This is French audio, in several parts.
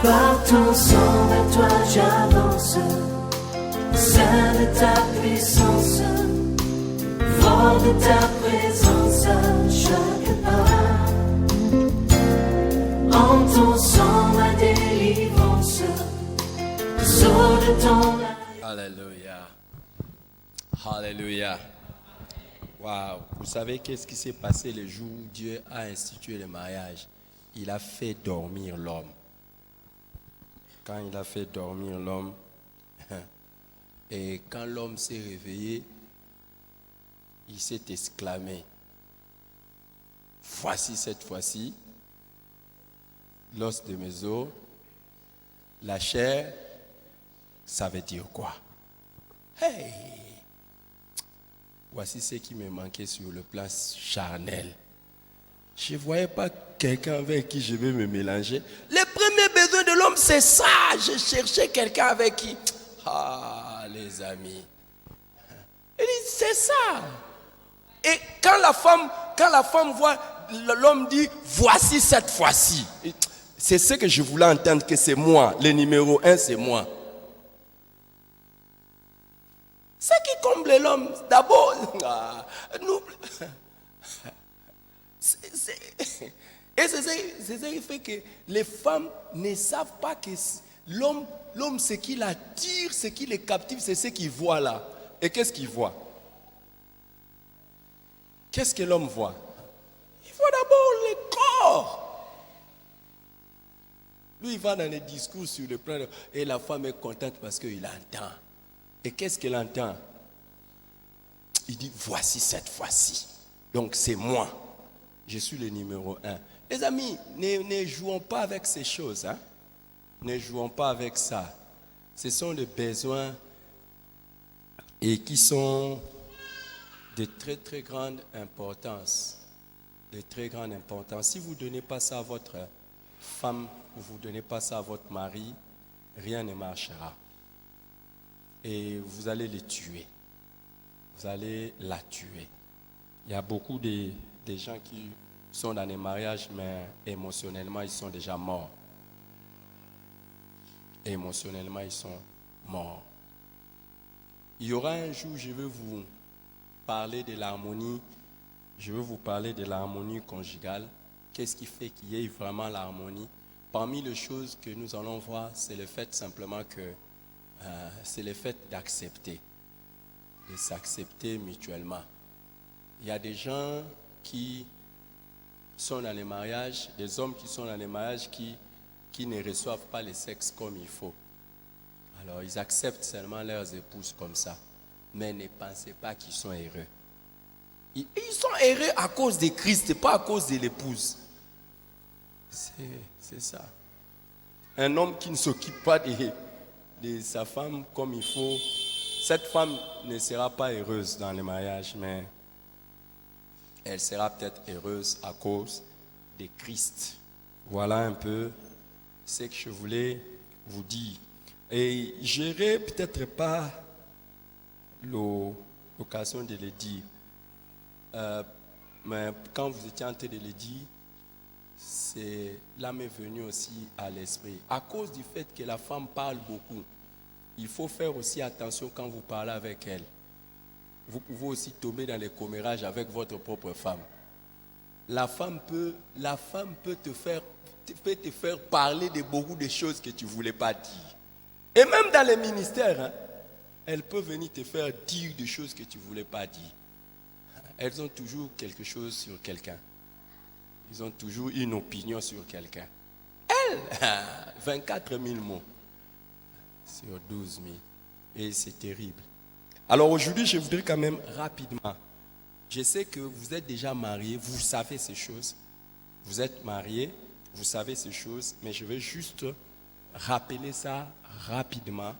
Par ton sang, vers toi j'avance, Saint de ta puissance, fort de ta présence à chaque pas. En ton sang, ma délivrance, sors de ton âme. Alléluia. Alléluia. Waouh. Vous savez qu'est-ce qui s'est passé le jour où Dieu a institué le mariage? Il a fait dormir l'homme. Quand il a fait dormir l'homme, et quand l'homme s'est réveillé, il s'est exclamé, voici cette fois-ci l'os de mes os, la chair, ça veut dire quoi? Hey! Voici ce qui me manquait sur le plan charnel. Je ne voyais pas quelqu'un avec qui je vais me mélanger. Le premier besoin de l'homme, c'est ça. Je cherchais quelqu'un avec qui... Ah, les amis. Il dit, c'est ça. Et quand la femme voit, l'homme dit, voici cette fois-ci. C'est ce que je voulais entendre, que c'est moi. Le numéro 1, c'est moi. Ce qui comble l'homme, d'abord, nous... Et c'est ça qui fait que les femmes ne savent pas que l'homme, ce qui l'attire, ce qui les captive, c'est ce qu'il voit là. Et qu'est-ce qu'il voit? Qu'est-ce que l'homme voit? Il voit d'abord le corps. Lui, il va dans les discours sur le plan et la femme est contente parce qu'il entend. Et qu'est-ce qu'elle entend? Il dit, voici cette fois-ci. Donc c'est moi. Je suis le numéro 1. Les amis, ne jouons pas avec ces choses. Hein? Ne jouons pas avec ça. Ce sont des besoins et qui sont de très très grande importance. De très grande importance. Si vous ne donnez pas ça à votre femme ou vous ne donnez pas ça à votre mari, rien ne marchera. Et vous allez les tuer. Vous allez la tuer. Il y a beaucoup de gens qui sont dans les mariages, mais émotionnellement, ils sont déjà morts. Émotionnellement, ils sont morts. Il y aura un jour, je vais vous parler de l'harmonie. Je vais vous parler de l'harmonie conjugale. Qu'est-ce qui fait qu'il y ait vraiment l'harmonie? Parmi les choses que nous allons voir, c'est le fait simplement que c'est le fait d'accepter, de s'accepter mutuellement. Il y a des gens qui sont dans les mariages, des hommes qui sont dans les mariages qui ne reçoivent pas le sexe comme il faut. Alors ils acceptent seulement leurs épouses comme ça, mais ne pensez pas qu'ils sont heureux. Ils sont heureux à cause de Christ, pas à cause de l'épouse. C'est ça. Un homme qui ne s'occupe pas de sa femme comme il faut, cette femme ne sera pas heureuse dans le mariage, mais elle sera peut-être heureuse à cause de Christ. Voilà un peu ce que je voulais vous dire. Et je n'aurai peut-être pas l'occasion de le dire. Mais quand vous étiez en train de le dire, là m'est venu aussi à l'esprit. À cause du fait que la femme parle beaucoup, il faut faire aussi attention quand vous parlez avec elle. Vous pouvez aussi tomber dans les commérages avec votre propre femme. La femme peut te faire parler de beaucoup de choses que tu ne voulais pas dire. Et même dans les ministères, hein, elle peut venir te faire dire des choses que tu ne voulais pas dire. Elles ont toujours quelque chose sur quelqu'un. Ils ont toujours une opinion sur quelqu'un. Elle, 24 000 mots sur 12 000. Et c'est terrible. Alors aujourd'hui, je voudrais quand même rapidement. Je sais que vous êtes déjà mariés, vous savez ces choses. Vous êtes mariés, vous savez ces choses, mais je vais juste rappeler ça rapidement.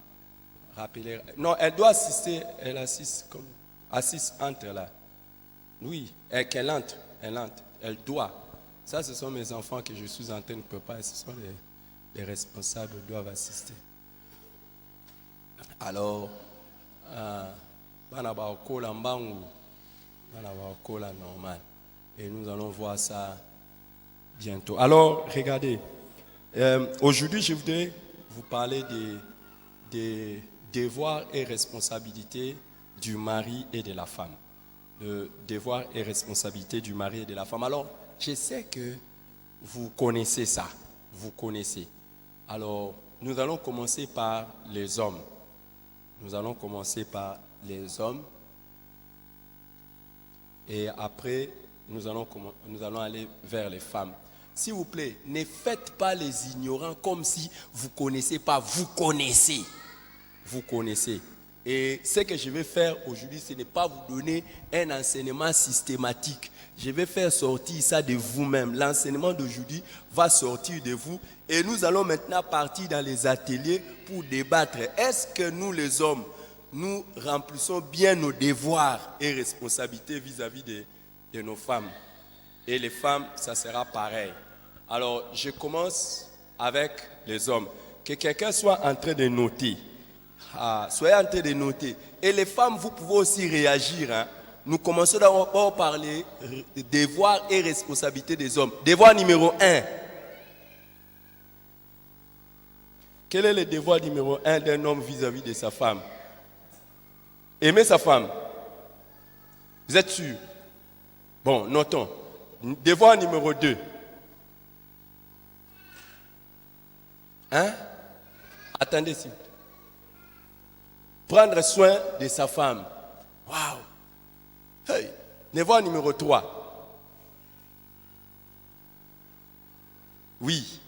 Non, elle doit assister, elle assiste entre là. Oui, qu'elle entre, elle doit. Ça, ce sont mes enfants que je suis en train de préparer, ce sont les responsables qui doivent assister. Alors, normal. Et nous allons voir ça bientôt. Alors, regardez. Aujourd'hui, je voudrais vous parler des devoirs et responsabilités du mari et de la femme. Le devoir et responsabilité du mari et de la femme. Alors, je sais que vous connaissez ça. Vous connaissez. Alors, nous allons commencer par les hommes. Nous allons commencer par les hommes. Et après, nous allons aller vers les femmes. S'il vous plaît, ne faites pas les ignorants comme si vous ne connaissez pas. Vous connaissez. Vous connaissez. Et ce que je vais faire aujourd'hui, ce n'est pas vous donner un enseignement systématique. Je vais faire sortir ça de vous-même. L'enseignement d'aujourd'hui va sortir de vous. Et nous allons maintenant partir dans les ateliers pour débattre. Est-ce que nous, les hommes, nous remplissons bien nos devoirs et responsabilités vis-à-vis de nos femmes? Et les femmes, ça sera pareil. Alors, je commence avec les hommes. Que quelqu'un soit en train de noter. Soyez en train de noter. Et les femmes, vous pouvez aussi réagir. Hein. Nous commençons d'abord par les devoirs et responsabilités des hommes. Devoir numéro 1. Quel est le devoir numéro 1 d'un homme vis-à-vis de sa femme? Aimer sa femme. Vous êtes sûr? Bon, notons. Devoir numéro 2. Hein? Attendez s'il vous plaît. Prendre soin de sa femme. Waouh! Hey! Devoir numéro 3. Oui.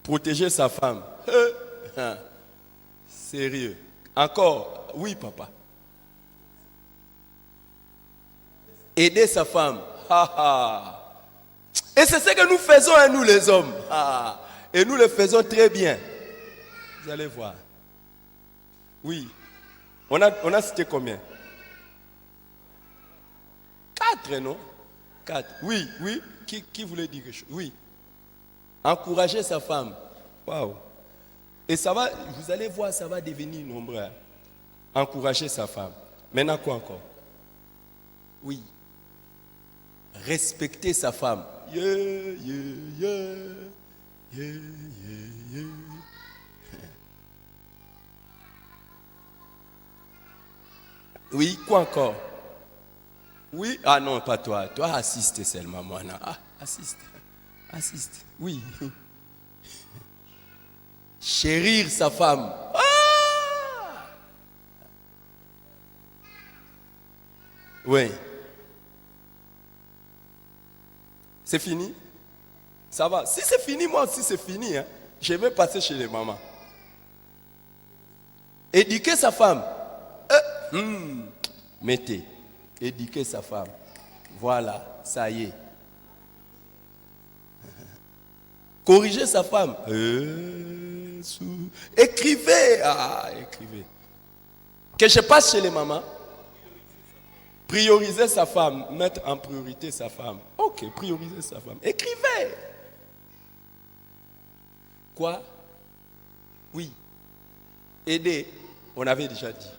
Protéger sa femme. Sérieux. Encore. Oui, papa. Aider sa femme. Et c'est ce que nous faisons, hein, nous les hommes. Et nous le faisons très bien. Vous allez voir. Oui. On a cité combien? 4, non? 4. Oui, oui. Qui voulait dire quelque chose? Oui. Encourager sa femme. Waouh. Et ça va, vous allez voir, ça va devenir nombreux. Hein. Encourager sa femme. Maintenant, quoi encore? Oui. Respecter sa femme. Yeah, yeah, yeah. Yeah, yeah, yeah. Oui, quoi encore? Oui, ah non, pas toi. Toi, assiste seulement, moi. Non. Ah, assiste. Assiste. Oui. Chérir sa femme. Ah! Oui. C'est fini? Ça va. Si c'est fini, moi aussi c'est fini. Hein. Je vais passer chez les mamans. Éduquer sa femme. Mettez. Éduquer sa femme. Voilà, ça y est. Corriger sa femme. Écrivez. Écrivez. Que je passe chez les mamans. Prioriser sa femme. Mettre en priorité sa femme. Ok, prioriser sa femme. Écrivez. Quoi? Oui. Aider. On avait déjà dit.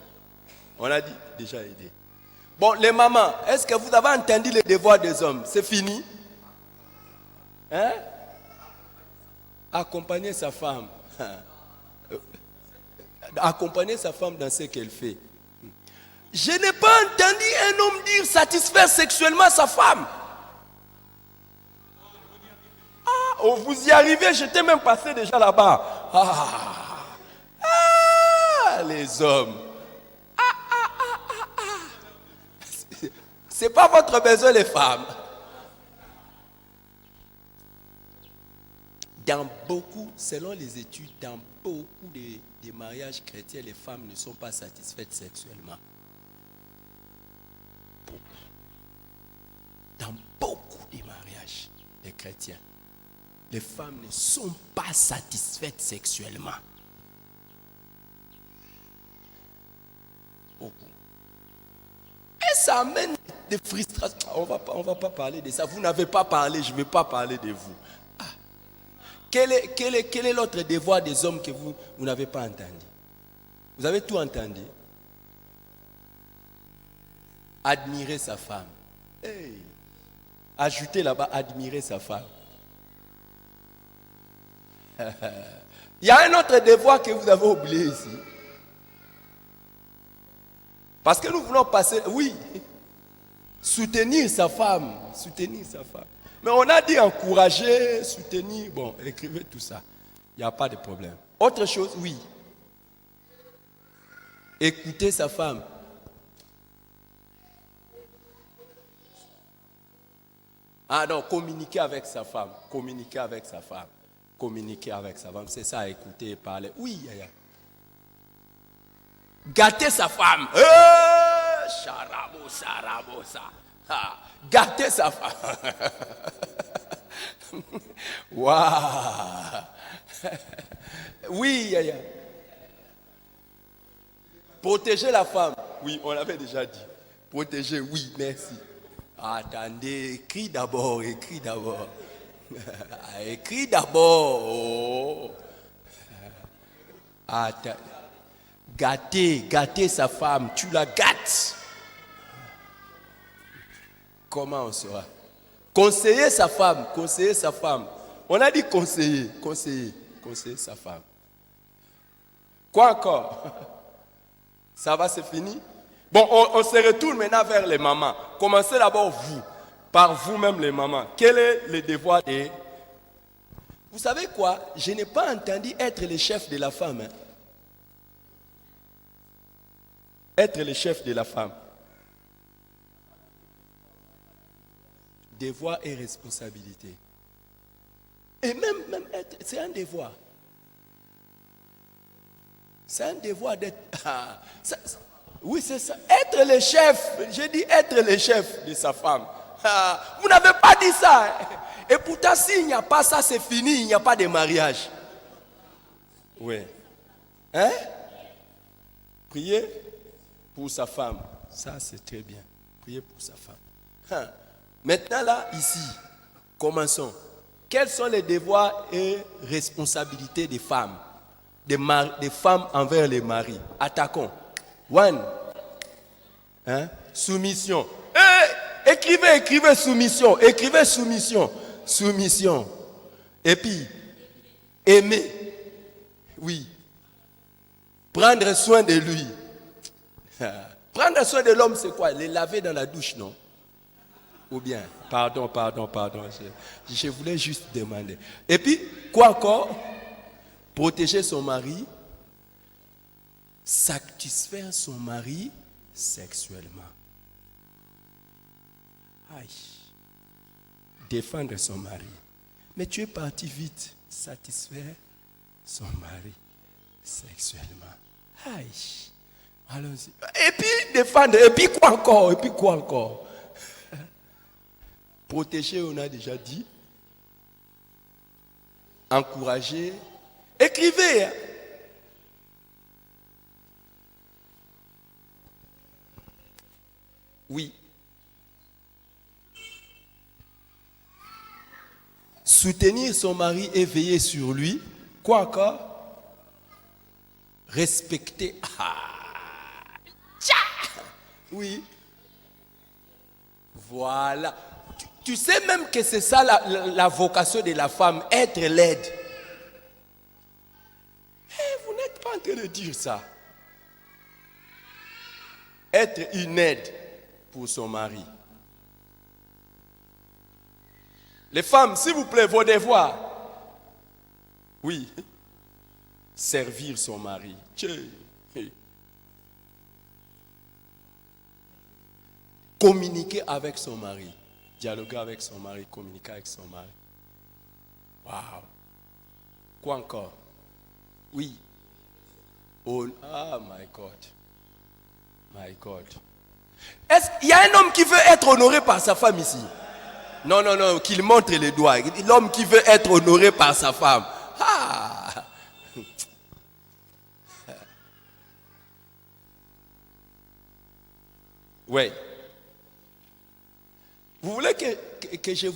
On a dit déjà aider. Bon, les mamans, est-ce que vous avez entendu les devoirs des hommes? C'est fini? Hein? Accompagner sa femme. Accompagner sa femme dans ce qu'elle fait. Je n'ai pas entendu un homme dire satisfaire sexuellement sa femme. Oh, vous y arrivez, j'étais même passé déjà là-bas. Les hommes. C'est pas votre besoin, les femmes. Dans beaucoup, selon les études, dans beaucoup des mariages chrétiens, les femmes ne sont pas satisfaites sexuellement. Dans beaucoup de mariages des chrétiens, les femmes ne sont pas satisfaites sexuellement. Beaucoup. Et ça amène des frustrations. On va pas parler de ça. Vous n'avez pas parlé, je ne vais pas parler de vous. Quel est l'autre devoir des hommes que vous n'avez pas entendu? Vous avez tout entendu. Admirer sa femme. Hey. Ajoutez là-bas, admirer sa femme. Il y a un autre devoir que vous avez oublié ici. Parce que nous voulons passer, oui, soutenir sa femme. Soutenir sa femme. Mais on a dit encourager, soutenir. Bon, écrivez tout ça. Il n'y a pas de problème. Autre chose, oui. Écouter sa femme. Ah non, communiquer avec sa femme. Communiquer avec sa femme. Communiquer avec sa femme. C'est ça, écouter et parler. Oui, yaya. Gâter sa femme. Charabo, charabo, ça. Gâter sa femme. Waouh. Oui, yaya. Protéger la femme. Oui, on l'avait déjà dit. Protéger, oui, merci. Attendez, écris d'abord, écris d'abord. Écris d'abord. Oh. Attends. Gâter sa femme, tu la gâtes. Comment on sera? Conseiller sa femme, conseiller sa femme. On a dit conseiller sa femme. Quoi encore? Ça va, c'est fini? Bon, on se retourne maintenant vers les mamans. Commencez d'abord vous, par vous-même les mamans. Quel est le devoir de... Vous savez quoi? Je n'ai pas entendu être le chef de la femme. Hein? Être le chef de la femme. Devoir et responsabilité. Et même être, c'est un devoir. C'est un devoir d'être... oui, c'est ça. Être le chef. J'ai dit être le chef de sa femme. Vous n'avez pas dit ça. Et pourtant, s'il n'y a pas ça, c'est fini. Il n'y a pas de mariage. Oui. Hein? Prier pour sa femme. Ça, c'est très bien. Prier pour sa femme. Maintenant, là, ici, commençons. Quels sont les devoirs et responsabilités des femmes? Des femmes envers les maris. Attaquons. One. Hein? Soumission. Écrivez soumission. Écrivez soumission. Soumission. Et puis, aimer. Oui. Prendre soin de lui. Prendre soin de l'homme, c'est quoi? Les laver dans la douche, non? Ou bien, pardon. Je voulais juste demander. Et puis, quoi encore? Protéger son mari. Satisfaire son mari sexuellement. Aïe. Défendre son mari. Mais tu es parti vite. Satisfaire son mari sexuellement. Aïe. Allons-y. Et puis défendre. Et puis quoi encore? Protéger, on a déjà dit. Encourager. Écrivez. Hein? Oui. Soutenir son mari et veiller sur lui. Quoi encore? Respecter. Oui. Voilà. Tu sais même que c'est ça la vocation de la femme, être l'aide. Vous n'êtes pas en train de dire ça. Être une aide pour son mari. Les femmes, s'il vous plaît, vos devoirs. Oui. Servir son mari. Communiquer avec son mari. Dialoguer avec son mari. Communiquer avec son mari. Waouh. Quoi encore? Oui. Oh, my God. My God. Est-ce qu'il y a un homme qui veut être honoré par sa femme ici? Non, qu'il montre les doigts. L'homme qui veut être honoré par sa femme. Oui. Vous voulez que je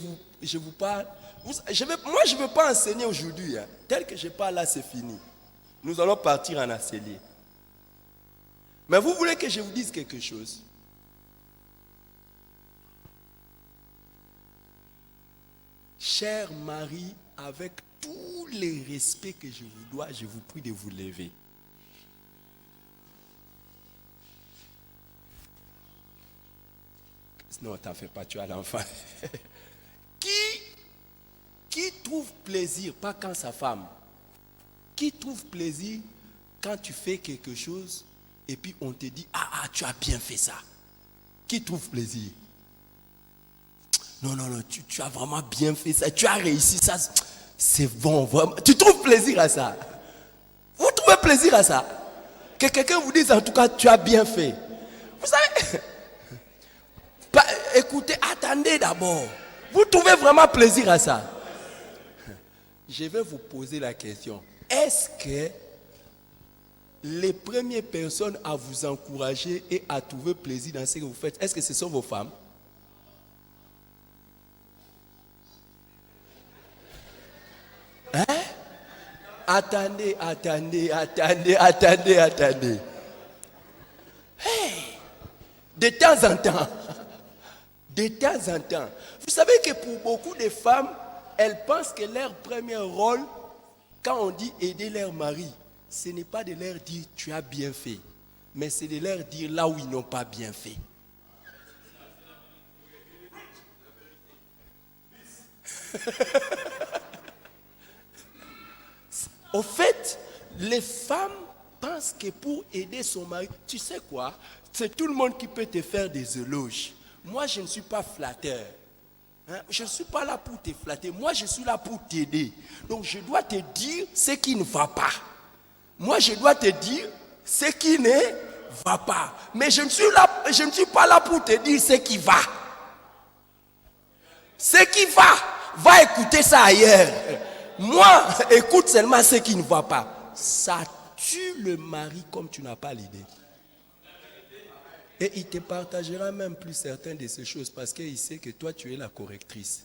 vous parle? Moi, je ne veux pas enseigner aujourd'hui. Hein. Tel que je parle là, c'est fini. Nous allons partir en atelier. Mais vous voulez que je vous dise quelque chose? Cher mari, avec tous les respects que je vous dois, je vous prie de vous lever. Non, t'en fais pas, tu as l'enfant. Qui trouve plaisir, pas quand sa femme, qui trouve plaisir quand tu fais quelque chose et puis on te dit, tu as bien fait ça. Qui trouve plaisir? Non, tu as vraiment bien fait ça, tu as réussi ça, c'est bon, vraiment. Tu trouves plaisir à ça? Vous trouvez plaisir à ça? Que quelqu'un vous dise en tout cas, tu as bien fait. Vous savez, écoutez, attendez d'abord. Vous trouvez vraiment plaisir à ça? Je vais vous poser la question. Est-ce que les premières personnes à vous encourager et à trouver plaisir dans ce que vous faites, est-ce que ce sont vos femmes? Hein? Attendez. Hey! De temps en temps. Vous savez que pour beaucoup de femmes, elles pensent que leur premier rôle, quand on dit aider leur mari, ce n'est pas de leur dire tu as bien fait, mais c'est de leur dire là où ils n'ont pas bien fait. Au fait, les femmes pensent que pour aider son mari, tu sais quoi, c'est tout le monde qui peut te faire des éloges. Moi, je ne suis pas flatteur. Je ne suis pas là pour te flatter. Moi, je suis là pour t'aider. Donc, je dois te dire ce qui ne va pas. Moi, je dois te dire ce qui ne va pas. Mais je ne suis pas là pour te dire ce qui va. Ce qui va écouter ça ailleurs. Moi, écoute seulement ce qui ne va pas. Ça tue le mari comme tu n'as pas l'idée. Et il te partagera même plus certaines de ces choses parce qu'il sait que toi, tu es la correctrice.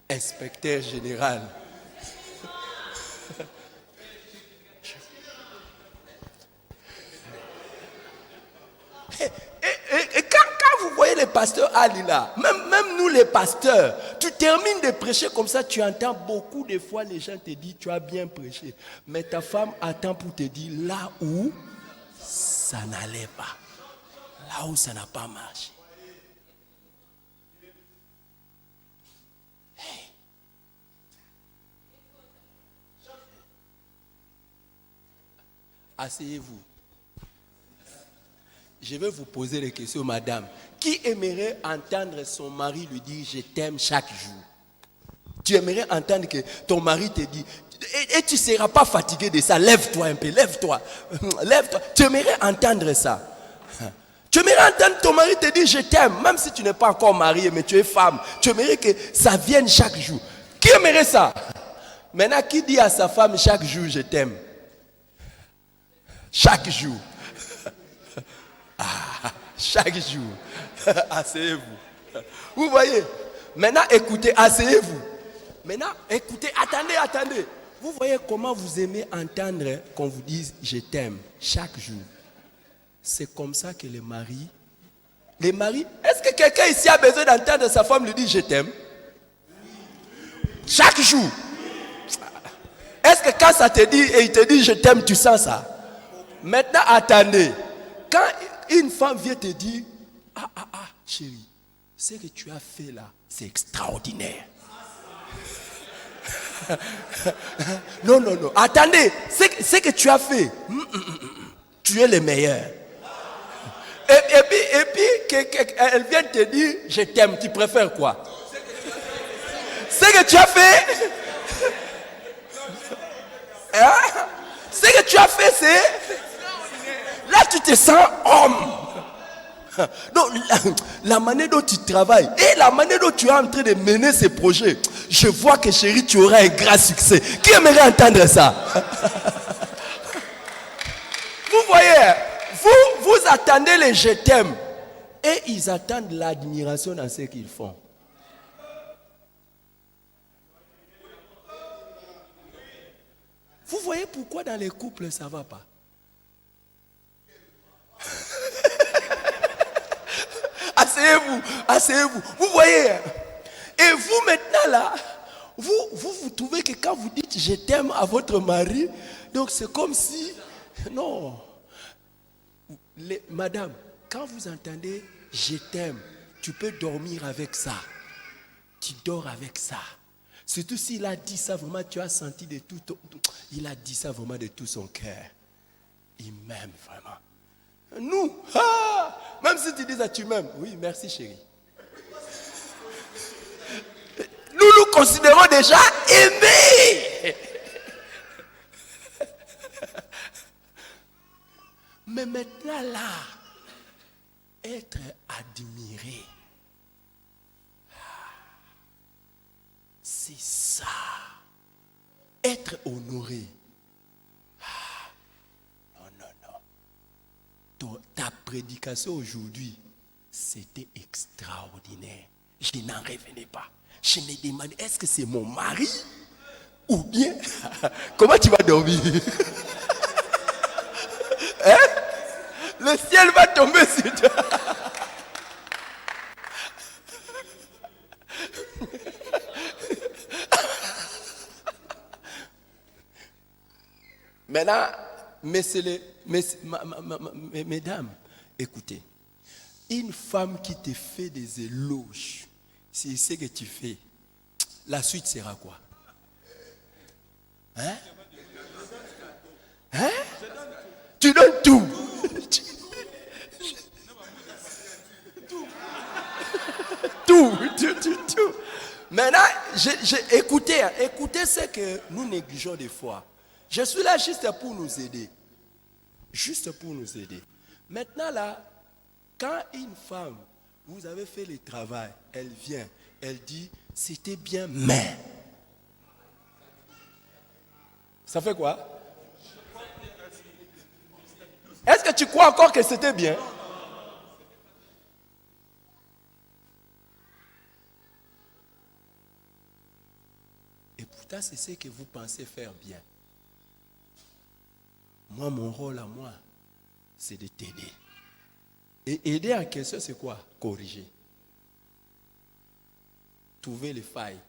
Inspecteur général. Et quand vous voyez les pasteurs Ali là, même nous les pasteurs, tu termines de prêcher comme ça, tu entends beaucoup de fois les gens te disent tu as bien prêché. Mais ta femme attend pour te dire là où ça n'allait pas. Là où ça n'a pas marché. Hey. Asseyez-vous. Je vais vous poser les questions, madame. Qui aimerait entendre son mari lui dire « je t'aime » chaque jour? Tu aimerais entendre que ton mari te dit et tu ne seras pas fatigué de ça. Lève-toi un peu, lève-toi. Tu aimerais entendre ça. Tu aimerais entendre ton mari te dire « je t'aime » même si tu n'es pas encore marié, mais tu es femme. Tu aimerais que ça vienne chaque jour. Qui aimerait ça? Maintenant, qui dit à sa femme chaque jour « je t'aime » chaque jour? Chaque jour. Asseyez-vous. Vous voyez? Maintenant, écoutez, asseyez-vous. Maintenant, écoutez, attendez. Vous voyez comment vous aimez entendre qu'on vous dise « je t'aime » chaque jour. C'est comme ça que les maris, est-ce que quelqu'un ici a besoin d'entendre sa femme lui dire « je t'aime » chaque jour? Est-ce que quand ça te dit et il te dit « je t'aime », tu sens ça? Maintenant, attendez. Quand une femme vient te dire chérie, ce que tu as fait là, c'est extraordinaire. Non, attendez, ce que tu as fait, tu es le meilleur. Et puis elle vient te dire je t'aime, tu préfères quoi? Ce que tu as fait, ce que tu as fait, c'est là tu te sens homme. Non, la manière dont tu travailles et la manière dont tu es en train de mener ces projets, je vois que chérie, tu auras un grand succès. Qui aimerait entendre ça? Vous voyez, vous attendez les je t'aime et ils attendent l'admiration dans ce qu'ils font. Vous voyez pourquoi dans les couples ça ne va pas? Asseyez-vous. asseyez-vous, asseyez-vous. Vous voyez, hein? Et vous maintenant là, vous trouvez que quand vous dites je t'aime à votre mari, donc c'est comme si, non. Madame, quand vous entendez je t'aime, tu peux dormir avec ça. Tu dors avec ça. Surtout s'il a dit ça vraiment, tu as senti de tout. Il a dit ça vraiment de tout son cœur. Il m'aime vraiment. Nous, même si tu dis ça, tu m'aimes. Oui, merci chérie. Nous considérons déjà aimés. Mais maintenant là, être admiré, c'est ça. Être honoré. Non. Ta prédication aujourd'hui, c'était extraordinaire. Je n'en revenais pas. Je me demandais, est-ce que c'est mon mari? Ou bien, comment tu vas dormir? Hein? Le ciel va tomber sur toi. Maintenant, mesdames, écoutez, une femme qui te fait des éloges, c'est ce que tu fais, la suite sera quoi? Hein? Hein? Tu donnes tout. Tout. Maintenant, écoutez ce que nous négligeons des fois. Je suis là juste pour nous aider. Juste pour nous aider. Maintenant là, quand une femme, vous avez fait le travail, elle vient, elle dit, c'était bien, mais. Ça fait quoi? Est-ce que tu crois encore que c'était bien? Et pourtant, c'est ce que vous pensez faire bien. Moi, mon rôle à moi, c'est de t'aider. Et aider en question, c'est quoi? Corriger. Trouver les failles.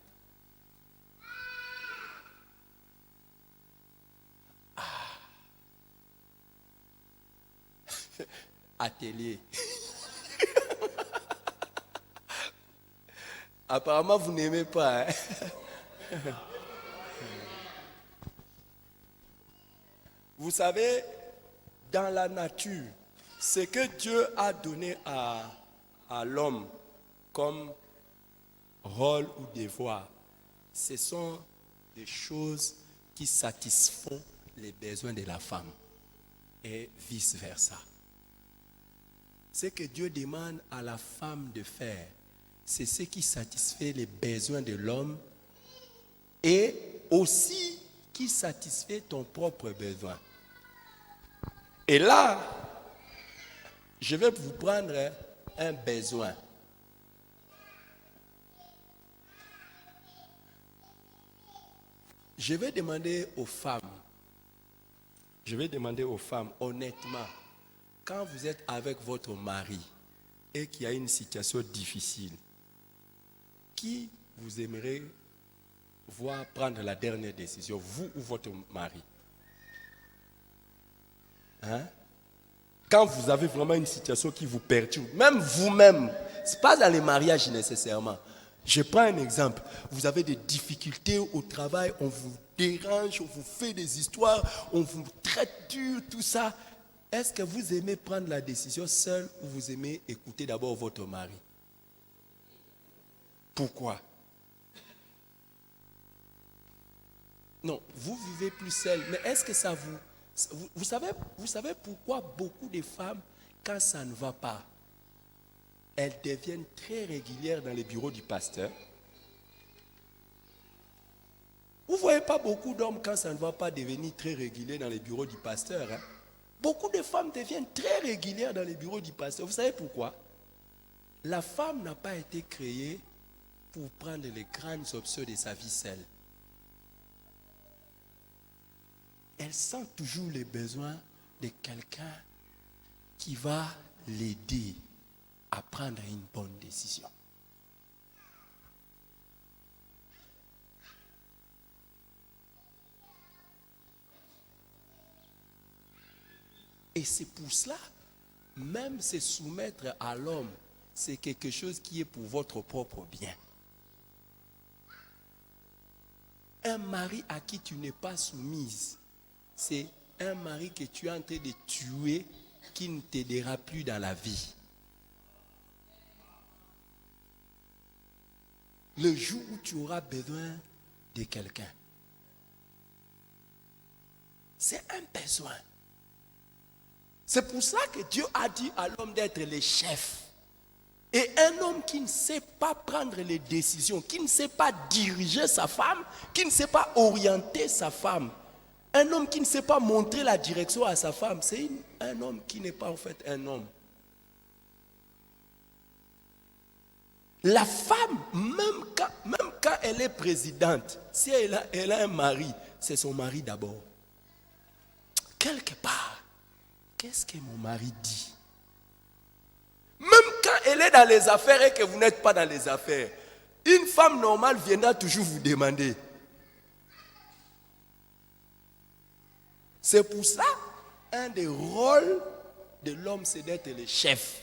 Atelier. Apparemment, vous n'aimez pas. Hein? Vous savez, dans la nature, ce que Dieu a donné à l'homme comme rôle ou devoir, ce sont des choses qui satisfont les besoins de la femme et vice-versa. Ce que Dieu demande à la femme de faire, c'est ce qui satisfait les besoins de l'homme et aussi qui satisfait ton propre besoin. Et là, je vais vous prendre un besoin. Je vais demander aux femmes, honnêtement, quand vous êtes avec votre mari et qu'il y a une situation difficile, qui vous aimerez voir prendre la dernière décision, vous ou votre mari? Hein? Quand vous avez vraiment une situation qui vous perturbe, même vous-même, ce n'est pas dans les mariages nécessairement. Je prends un exemple. Vous avez des difficultés au travail, on vous dérange, on vous fait des histoires, on vous traite dur, tout ça. Est-ce que vous aimez prendre la décision seul ou vous aimez écouter d'abord votre mari? Pourquoi? Non, vous vivez plus seul, mais est-ce que ça vous... Vous savez pourquoi beaucoup de femmes, quand ça ne va pas, elles deviennent très régulières dans les bureaux du pasteur? Vous ne voyez pas beaucoup d'hommes, quand ça ne va pas, devenir très réguliers dans les bureaux du pasteur. Hein? Beaucoup de femmes deviennent très régulières dans les bureaux du pasteur. Vous savez pourquoi? La femme n'a pas été créée pour prendre les grandes options de sa vie seule. Elle sent toujours les besoins de quelqu'un qui va l'aider, à prendre une bonne décision. Et c'est pour cela, même se soumettre à l'homme, c'est quelque chose qui est pour votre propre bien. Un mari à qui tu n'es pas soumise, c'est un mari que tu es en train de tuer, qui ne t'aidera plus dans la vie. Le jour où tu auras besoin de quelqu'un, c'est un besoin. C'est pour ça que Dieu a dit à l'homme d'être le chef. Et un homme qui ne sait pas prendre les décisions, qui ne sait pas diriger sa femme, qui ne sait pas orienter sa femme, un homme qui ne sait pas montrer la direction à sa femme, c'est un homme qui n'est pas en fait un homme. La femme, même quand elle est présidente, si elle a un mari, c'est son mari d'abord. Quelque part, qu'est-ce que mon mari dit? Même quand elle est dans les affaires et que vous n'êtes pas dans les affaires, une femme normale viendra toujours vous demander. C'est pour ça, un des rôles de l'homme, c'est d'être le chef.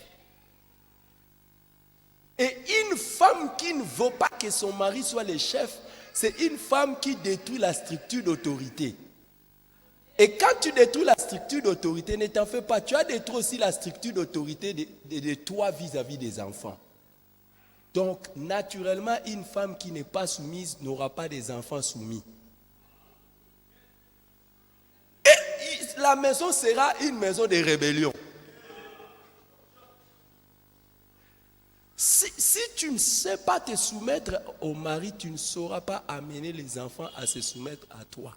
Et une femme qui ne veut pas que son mari soit le chef, c'est une femme qui détruit la structure d'autorité. Et quand tu détruis la structure d'autorité, ne t'en fais pas, tu as détruit aussi la structure d'autorité de toi vis-à-vis des enfants. Donc, naturellement, une femme qui n'est pas soumise n'aura pas des enfants soumis. Et la maison sera une maison de rébellion. Si tu ne sais pas te soumettre au mari, tu ne sauras pas amener les enfants à se soumettre à toi.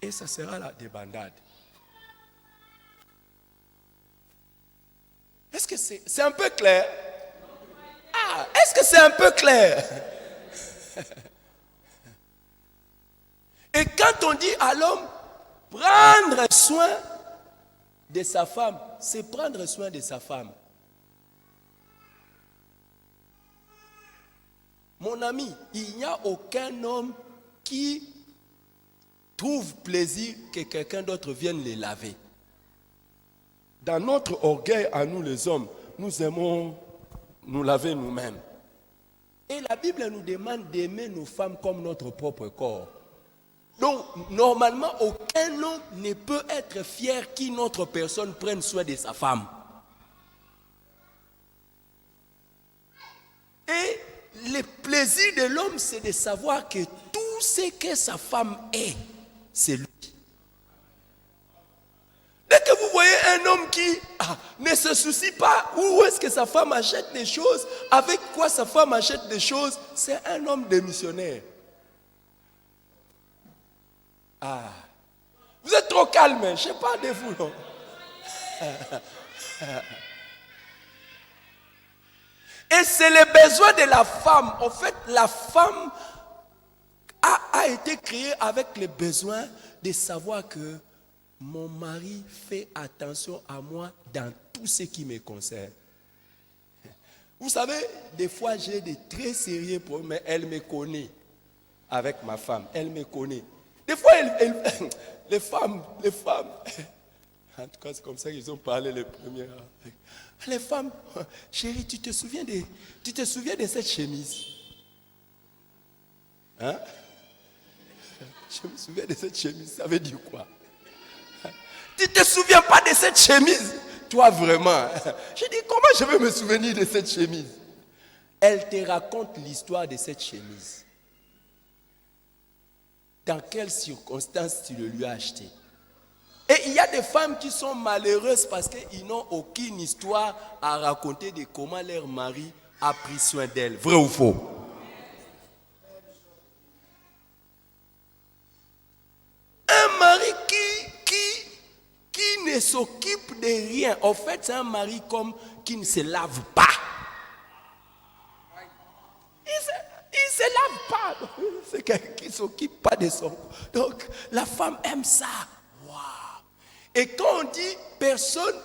Et ça sera la débandade. Est-ce que c'est un peu clair? Ah, est-ce que c'est un peu clair? Et quand on dit à l'homme, prendre soin de sa femme, c'est prendre soin de sa femme. Mon ami, il n'y a aucun homme qui trouve plaisir que quelqu'un d'autre vienne les laver. Dans notre orgueil à nous les hommes, nous aimons nous laver nous-mêmes. Et la Bible nous demande d'aimer nos femmes comme notre propre corps. Donc, normalement, aucun homme ne peut être fier qu'une autre personne prenne soin de sa femme. Et le plaisir de l'homme, c'est de savoir que tout ce que sa femme est, c'est lui. Dès que vous voyez un homme qui ne se soucie pas où est-ce que sa femme achète des choses, avec quoi sa femme achète des choses, c'est un homme démissionnaire. Vous êtes trop calme, je ne sais pas de vous, non? Et c'est le besoin de la femme. En fait, la femme a été créée avec le besoin de savoir que mon mari fait attention à moi dans tout ce qui me concerne. Vous savez, des fois j'ai des très sérieux problèmes, mais elle me connaît avec ma femme. Elle me connaît. Des fois, les femmes, en tout cas c'est comme ça qu'ils ont parlé les premières. Les femmes, chérie, tu te souviens de cette chemise? Hein? Je me souviens de cette chemise, ça veut dire quoi? Tu ne te souviens pas de cette chemise? Toi vraiment? Je dis, comment je vais me souvenir de cette chemise? Elle te raconte l'histoire de cette chemise. Dans quelles circonstances tu le lui as acheté? Et il y a des femmes qui sont malheureuses parce qu'ils n'ont aucune histoire à raconter de comment leur mari a pris soin d'elles. Vrai ou faux? Un mari qui ne s'occupe de rien, en fait, c'est un mari comme qui ne se lave pas. Il ne se lave pas. C'est quelqu'un qui ne s'occupe pas de son corps. Donc, la femme aime ça. Et quand on dit personne,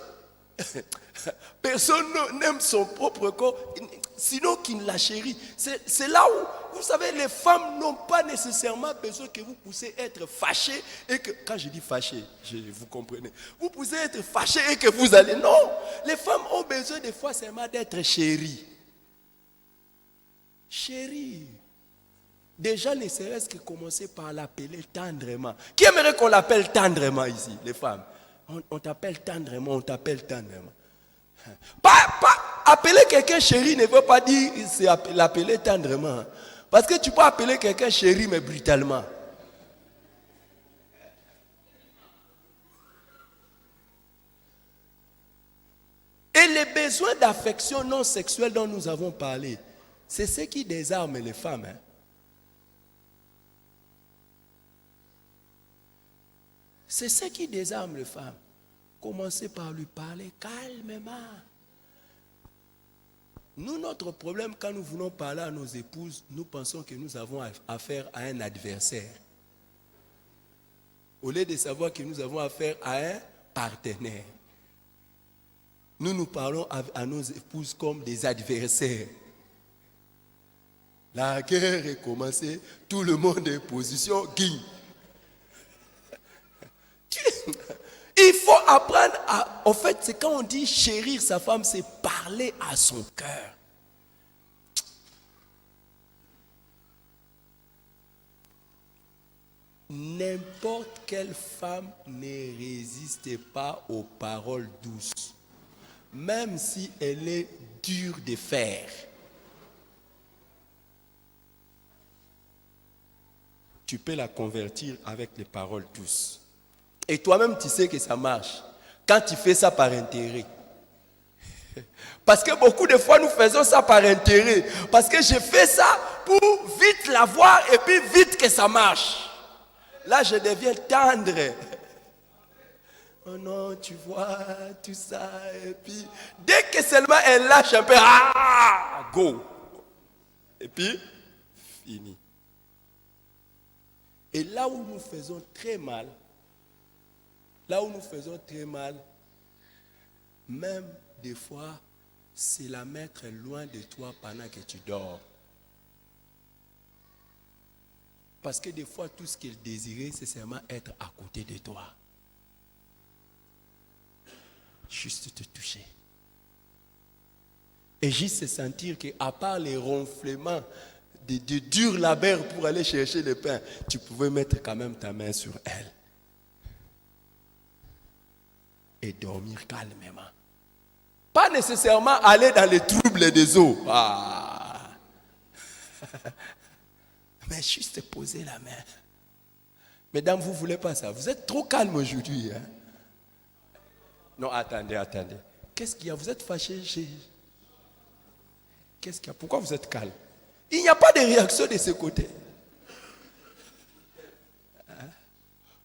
Personne n'aime son propre corps, sinon qu'il la chérit. C'est là où, vous savez, les femmes n'ont pas nécessairement besoin que vous puissiez être fâchés et que, quand je dis fâché, vous comprenez, vous pouvez être fâché et que vous allez, non, les femmes ont besoin des fois seulement d'être chéries. Chérie. Déjà, ne serait-ce que commencer par l'appeler tendrement. Qui aimerait qu'on l'appelle tendrement ici, les femmes? On t'appelle tendrement, on t'appelle tendrement. Pas appeler quelqu'un chéri ne veut pas dire c'est l'appeler tendrement. Parce que tu peux appeler quelqu'un chéri mais brutalement. Et les besoins d'affection non sexuelle dont nous avons parlé, c'est ce qui désarme les femmes. Hein. C'est ce qui désarme les femmes. Commencez par lui parler calmement. Nous, notre problème, quand nous voulons parler à nos épouses, nous pensons que nous avons affaire à un adversaire. Au lieu de savoir que nous avons affaire à un partenaire. Nous parlons à nos épouses comme des adversaires. La guerre est commencée, tout le monde est en position, guigne. Il faut apprendre à... En fait, c'est quand on dit chérir sa femme, c'est parler à son cœur. N'importe quelle femme ne résiste pas aux paroles douces, même si elle est dure de fer. Tu peux la convertir avec les paroles douces. Et toi-même, tu sais que ça marche. Quand tu fais ça par intérêt. Parce que beaucoup de fois, nous faisons ça par intérêt. Parce que je fais ça pour vite la voir et puis vite que ça marche. Là, je deviens tendre. Oh non, tu vois, tout ça. Et puis, dès que seulement elle lâche un peu, ah, go. Et puis, fini. Et là où nous faisons très mal, même des fois, c'est la mettre loin de toi pendant que tu dors. Parce que des fois, tout ce qu'elle désirait, c'est seulement être à côté de toi. Juste te toucher. Et juste se sentir qu'à part les ronflements de dur labeur pour aller chercher le pain, tu pouvais mettre quand même ta main sur elle. Et dormir calmement. Pas nécessairement aller dans les troubles des eaux. Ah. Mais juste poser la main. Mesdames, vous ne voulez pas ça. Vous êtes trop calme aujourd'hui. Hein? Non, attendez. Qu'est-ce qu'il y a? Vous êtes fâché? Qu'est-ce qu'il y a? Pourquoi vous êtes calme? Il n'y a pas de réaction de ce côté. Hein?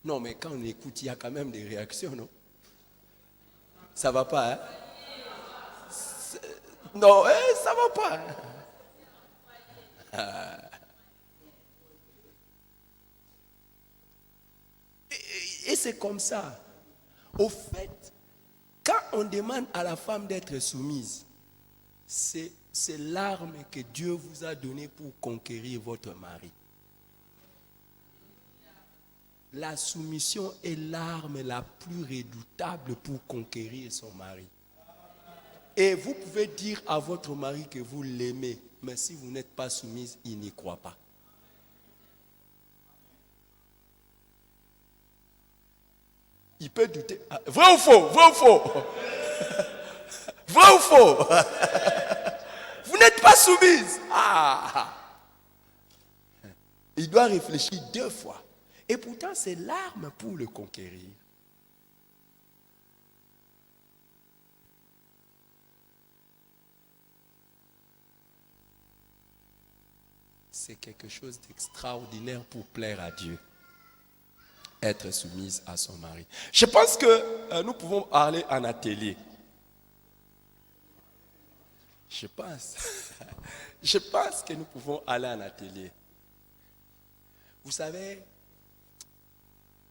Non, mais quand on écoute, il y a quand même des réactions, non? Ça va pas, hein? Non, ça va pas. Hein? Et c'est comme ça. Au fait, quand on demande à la femme d'être soumise, c'est l'arme que Dieu vous a donnée pour conquérir votre mari. La soumission est l'arme la plus redoutable pour conquérir son mari. Et vous pouvez dire à votre mari que vous l'aimez, mais si vous n'êtes pas soumise, il n'y croit pas. Il peut douter. Vrai ou faux? Vrai ou faux? Vrai ou faux? Vous n'êtes pas soumise. Il doit réfléchir 2 fois. Et pourtant, c'est l'arme pour le conquérir. C'est quelque chose d'extraordinaire pour plaire à Dieu. Être soumise à son mari. Je pense que nous pouvons aller en atelier. Je pense que nous pouvons aller en atelier. Vous savez,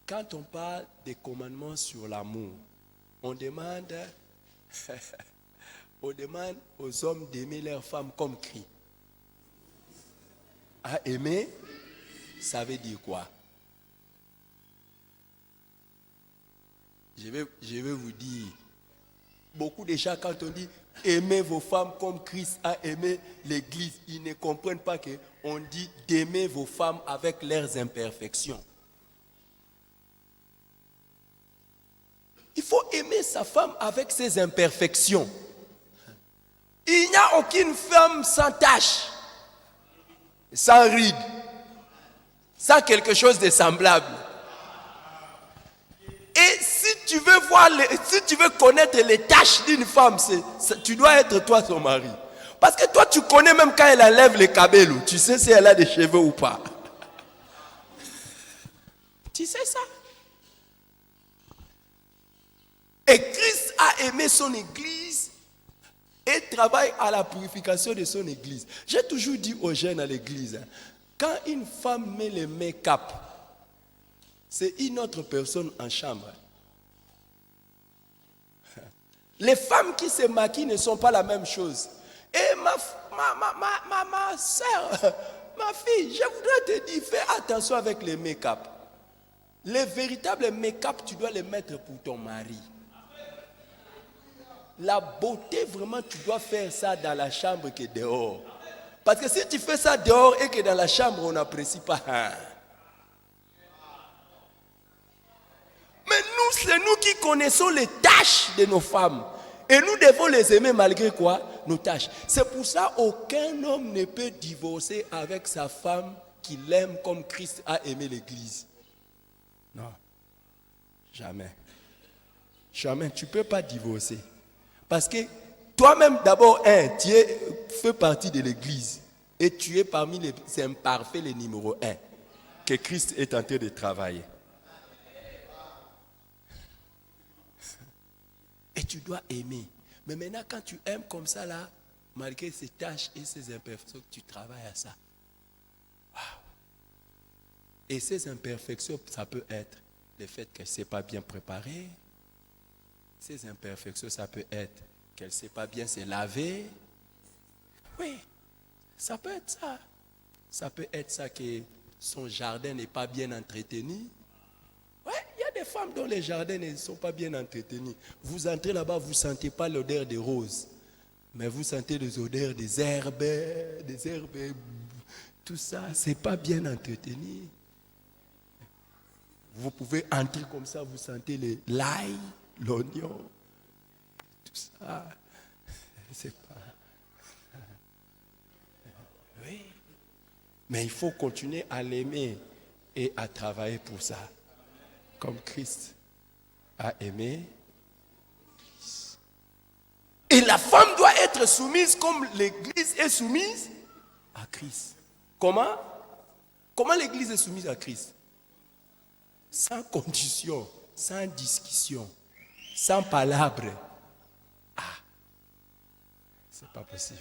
quand on parle des commandements sur l'amour, on demande On demande aux hommes d'aimer leurs femmes comme Christ. À aimer, ça veut dire quoi? Je vais vous dire, beaucoup de gens, quand on dit aimez vos femmes comme Christ a aimé l'Église, ils ne comprennent pas qu'on dit d'aimer vos femmes avec leurs imperfections. Il faut aimer sa femme avec ses imperfections. Il n'y a aucune femme sans tache, sans ride, sans quelque chose de semblable. Et si tu veux connaître les tâches d'une femme, tu dois être toi son mari. Parce que toi, tu connais même quand elle enlève les cabellos. Tu sais si elle a des cheveux ou pas. Tu sais ça. Et Christ a aimé son Église et travaille à la purification de son Église. J'ai toujours dit aux jeunes à l'Église, quand une femme met le make-up, c'est une autre personne en chambre. Les femmes qui se maquillent ne sont pas la même chose. Et ma soeur, ma fille, je voudrais te dire, fais attention avec les make-up. Les véritables make-up, tu dois les mettre pour ton mari. La beauté, vraiment, tu dois faire ça dans la chambre que dehors. Parce que si tu fais ça dehors et que dans la chambre, on n'apprécie pas. Mais nous, c'est nous qui connaissons les tâches de nos femmes. Et nous devons les aimer malgré quoi? Nos tâches. C'est pour ça qu'aucun homme ne peut divorcer avec sa femme qu'il aime comme Christ a aimé l'Église. Non. Jamais. Jamais. Tu ne peux pas divorcer. Parce que toi-même, d'abord, tu fais partie de l'Église. Et tu es parmi les imparfaits, les numéro 1. Que Christ est en train de travailler. Et tu dois aimer. Mais maintenant, quand tu aimes comme ça, là, malgré ces tâches et ces imperfections, tu travailles à ça. Wow. Et ces imperfections, ça peut être le fait qu'elle ne s'est pas bien préparée. Ces imperfections, ça peut être qu'elle ne sait pas bien se laver. Oui, ça peut être ça. Ça peut être ça que son jardin n'est pas bien entretenu. Oui, il y a des femmes dont les jardins ne sont pas bien entretenus. Vous entrez là-bas, vous ne sentez pas l'odeur des roses. Mais vous sentez les odeurs des herbes, tout ça, ce n'est pas bien entretenu. Vous pouvez entrer comme ça, vous sentez l'ail, l'oignon, tout ça. C'est pas. Oui. Mais il faut continuer à l'aimer et à travailler pour ça. Comme Christ a aimé. Et la femme doit être soumise comme l'Église est soumise à Christ. Comment? Comment l'Église est soumise à Christ? Sans condition, sans discussion, sans palabre. C'est pas possible.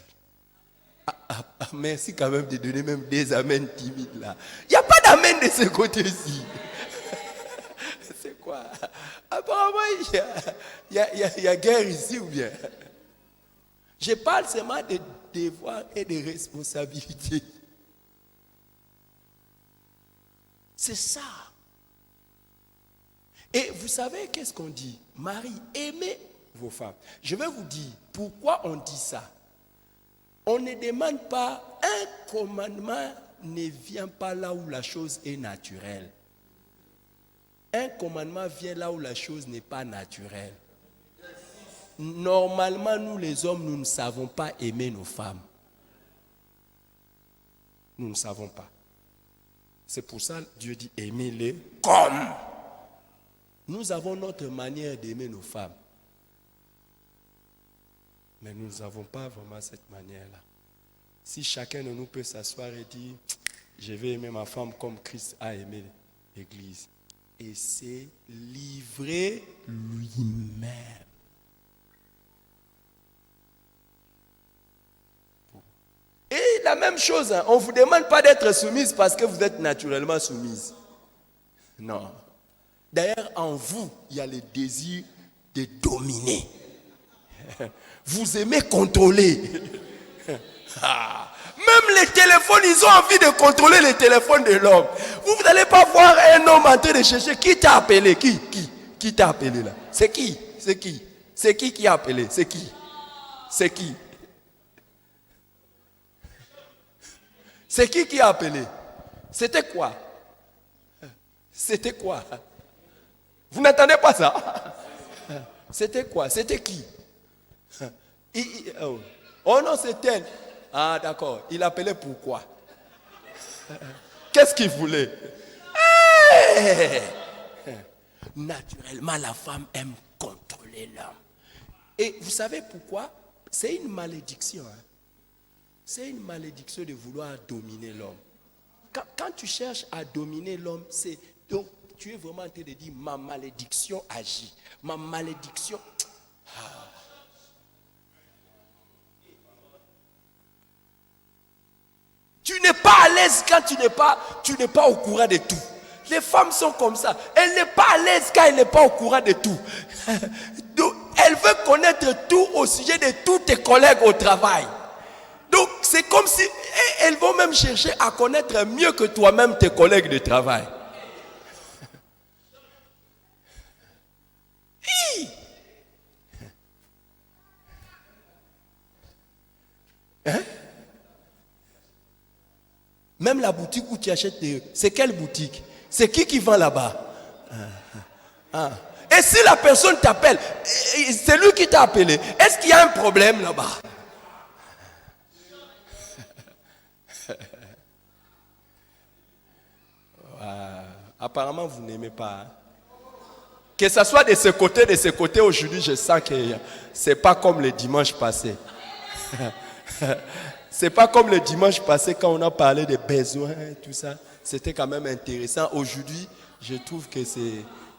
Merci quand même de donner même des amens timides là. Il n'y a pas d'amen de ce côté-ci. C'est quoi? Apparemment, il y a guerre ici ou bien? Je parle seulement de devoirs et de responsabilités. C'est ça. Et vous savez qu'est-ce qu'on dit? Marie, aimez vos femmes. Je vais vous dire pourquoi on dit ça. On ne demande pas, un commandement ne vient pas là où la chose est naturelle. Un commandement vient là où la chose n'est pas naturelle. Normalement, nous les hommes, nous ne savons pas aimer nos femmes. Nous ne savons pas. C'est pour ça que Dieu dit aimez-les comme. Nous avons notre manière d'aimer nos femmes. Mais nous n'avons pas vraiment cette manière-là. Si chacun de nous peut s'asseoir et dire je vais aimer ma femme comme Christ a aimé l'Église. Et c'est livrer lui-même. Et la même chose, on ne vous demande pas d'être soumise parce que vous êtes naturellement soumise. Non. D'ailleurs, en vous, il y a le désir de dominer. Vous aimez contrôler. Même les téléphones, ils ont envie de contrôler les téléphones de l'homme. Vous n'allez pas voir un homme en train de chercher qui t'a appelé. Qui t'a appelé là? C'est qui? C'est qui a appelé? C'est qui? C'est qui a appelé? C'était quoi? C'était quoi? Vous n'entendez pas ça? C'était quoi? C'était qui? Oh non, c'est elle. Ah d'accord. Il appelait pourquoi? Qu'est-ce qu'il voulait? Naturellement, la femme aime contrôler l'homme. Et vous savez pourquoi? C'est une malédiction. C'est une malédiction de vouloir dominer l'homme. Quand tu cherches à dominer l'homme, c'est donc tu es vraiment en train de dire ma malédiction agit. Ma malédiction. Tu n'es pas à l'aise quand tu n'es pas au courant de tout. Les femmes sont comme ça. Elle n'est pas à l'aise quand elle n'est pas au courant de tout. Donc, elle veut connaître tout au sujet de tous tes collègues au travail. Donc, c'est comme si elles vont même chercher à connaître mieux que toi-même tes collègues de travail. Hein? Même la boutique où tu achètes c'est quelle boutique? C'est qui vend là-bas? Et si la personne t'appelle, c'est lui qui t'a appelé, est-ce qu'il y a un problème là-bas? Apparemment, vous n'aimez pas. Hein? Que ce soit de ce côté, aujourd'hui, je sens que ce n'est pas comme le dimanche passé. C'est pas comme le dimanche passé quand on a parlé des besoins et tout ça. C'était quand même intéressant. Aujourd'hui, je trouve que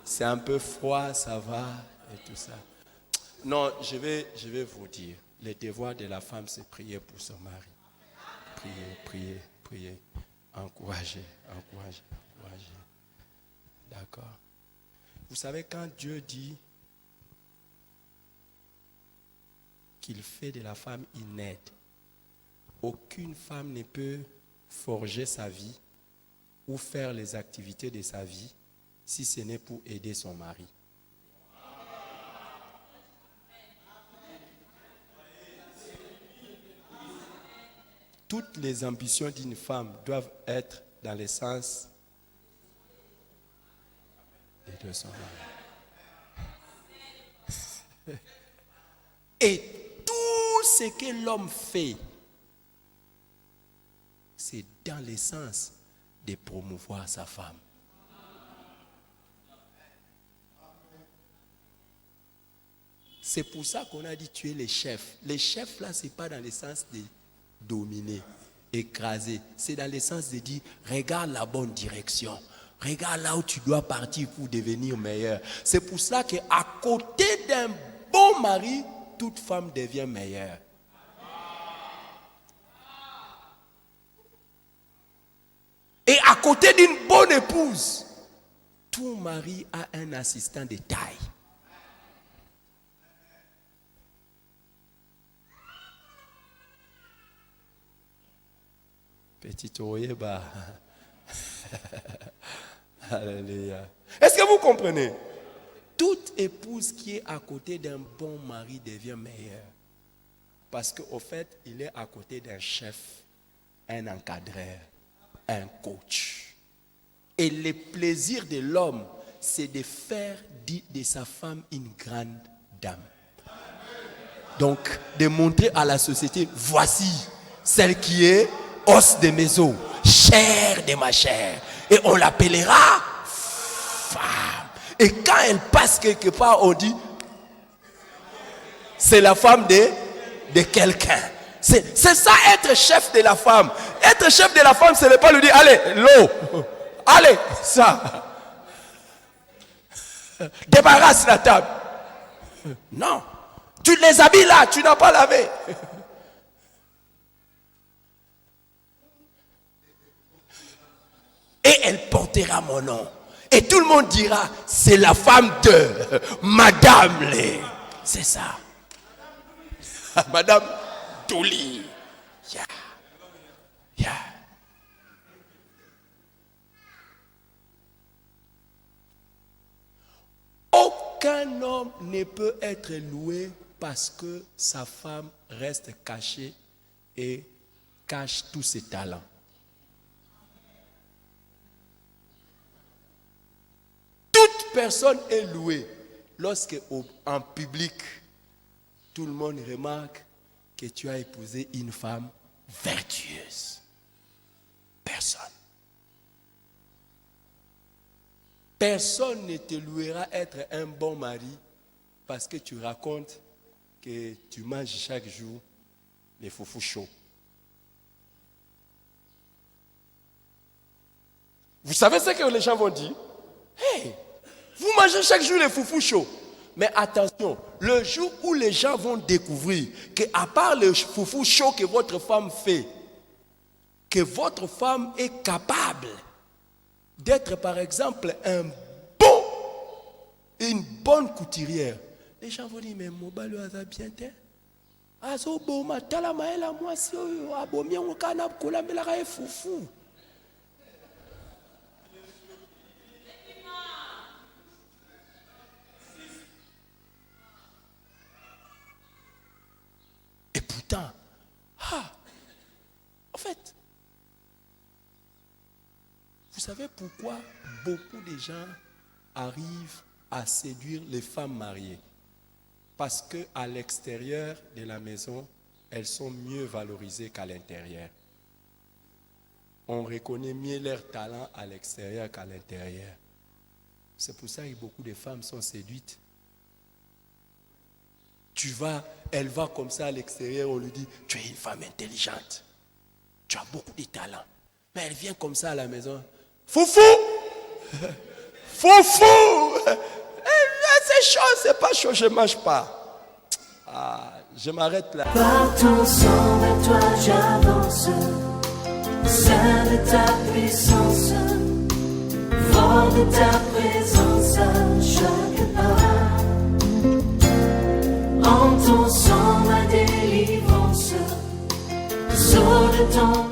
c'est un peu froid, ça va et tout ça. Non, je vais vous dire. Le devoir de la femme, c'est prier pour son mari. Prier. Encourager. D'accord. Vous savez, quand Dieu dit qu'il fait de la femme une aide, aucune femme ne peut forger sa vie ou faire les activités de sa vie si ce n'est pour aider son mari. Toutes les ambitions d'une femme doivent être dans le sens de son mari. Et tout ce que l'homme fait, c'est dans le sens de promouvoir sa femme. C'est pour ça qu'on a dit tu es le chef. Les chefs là, ce n'est pas dans le sens de dominer, écraser. C'est dans le sens de dire regarde la bonne direction. Regarde là où tu dois partir pour devenir meilleur. C'est pour ça qu'à côté d'un bon mari, toute femme devient meilleure. Et à côté d'une bonne épouse, tout mari a un assistant de taille. Petit Oyeba. Alléluia. Est-ce que vous comprenez? Toute épouse qui est à côté d'un bon mari devient meilleure. Parce qu'au fait, il est à côté d'un chef, un encadreur, un coach. Et le plaisir de l'homme, c'est de faire de sa femme une grande dame. Donc, de montrer à la société, voici celle qui est os de mes os, chair de ma chair. Et on l'appellera femme. Et quand elle passe quelque part, on dit, c'est la femme de quelqu'un. C'est ça être chef de la femme. Être chef de la femme, ce n'est pas lui dire, allez, l'eau, allez, ça. Débarrasse la table. Non. Tu les habilles là, tu n'as pas lavé. Et elle portera mon nom. Et tout le monde dira, c'est la femme de Madame Lé. C'est ça. Madame Touli. Yeah. Yeah. Aucun homme ne peut être loué parce que sa femme reste cachée et cache tous ses talents. Toute personne est louée lorsque en public, tout le monde remarque que tu as épousé une femme vertueuse. Personne. Personne ne te louera être un bon mari parce que tu racontes que tu manges chaque jour les foufous chauds. Vous savez ce que les gens vont dire? Hey, vous mangez chaque jour les foufous chauds. Mais attention, le jour où les gens vont découvrir qu'à part le foufou chaud que votre femme fait, que votre femme est capable d'être par exemple une bonne couturière, les gens vont dire, mais Mobalo a bien été. Azo boma tala maela mwasi oyo abomi ngo kana kolambela ka foufou. Et pourtant, en fait, vous savez pourquoi beaucoup de gens arrivent à séduire les femmes mariées? Parce qu'à l'extérieur de la maison, elles sont mieux valorisées qu'à l'intérieur. On reconnaît mieux leur talent à l'extérieur qu'à l'intérieur. C'est pour ça que beaucoup de femmes sont séduites. Elle va comme ça à l'extérieur, on lui dit, tu es une femme intelligente, tu as beaucoup de talent. Mais elle vient comme ça à la maison, foufou, foufou, c'est chaud, c'est pas chaud, je ne mange pas. Je m'arrête là. Partons sans vers toi, j'avance, sein de ta puissance, vent de ta présence à chaque pas. En ton sang ma délivrance, sceau de ton